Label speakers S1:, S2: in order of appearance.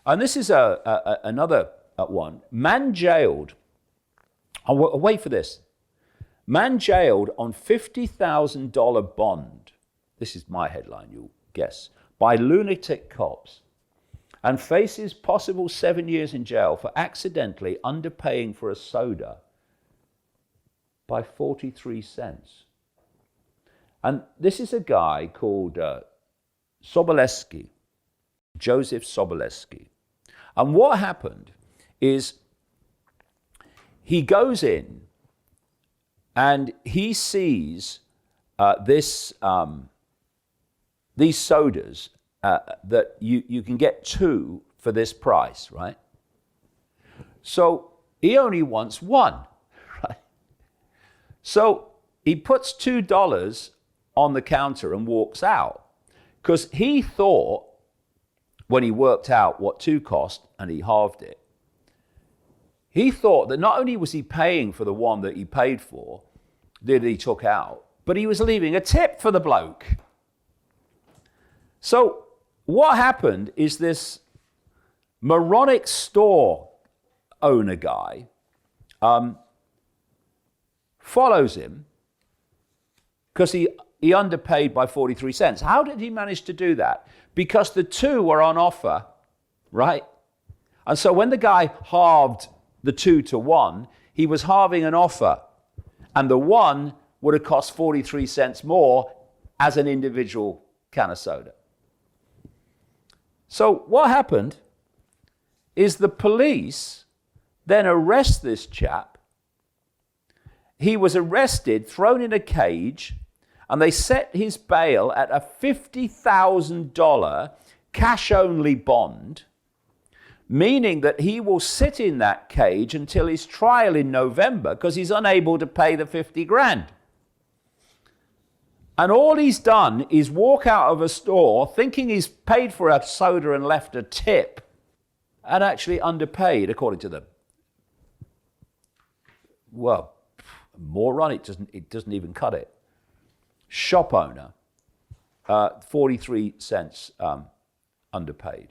S1: And this is another one. Man jailed, wait for this. Man jailed on $50,000 bond. This is my headline, you'll guess. By lunatic cops. And faces possible 7 years in jail for accidentally underpaying for a soda by 43 cents. And this is a guy called Sobolewski, Joseph Sobolewski. And what happened is he goes in and he sees these sodas that you can get 2 for this price, right? So he only wants 1, right? So he puts $2 on the counter and walks out because he thought, when he worked out what 2 cost and he halved it, he thought that not only was he paying for the one that he paid for, that he took out, but he was leaving a tip for the bloke. So what happened is this moronic store owner guy follows him because he underpaid by 43 cents. How did he manage to do that? Because the 2 were on offer, right? And so when the guy halved the 2 to 1, he was halving an offer. And the 1 would have cost 43 cents more as an individual can of soda. So what happened is the police then arrest this chap. He was arrested, thrown in a cage, and they set his bail at a $50,000 cash-only bond, meaning that he will sit in that cage until his trial in November because he's unable to pay the 50 grand. And all he's done is walk out of a store thinking he's paid for a soda and left a tip, and actually underpaid, according to the, well, moron, it doesn't even cut it. Shop owner, 43 cents underpaid.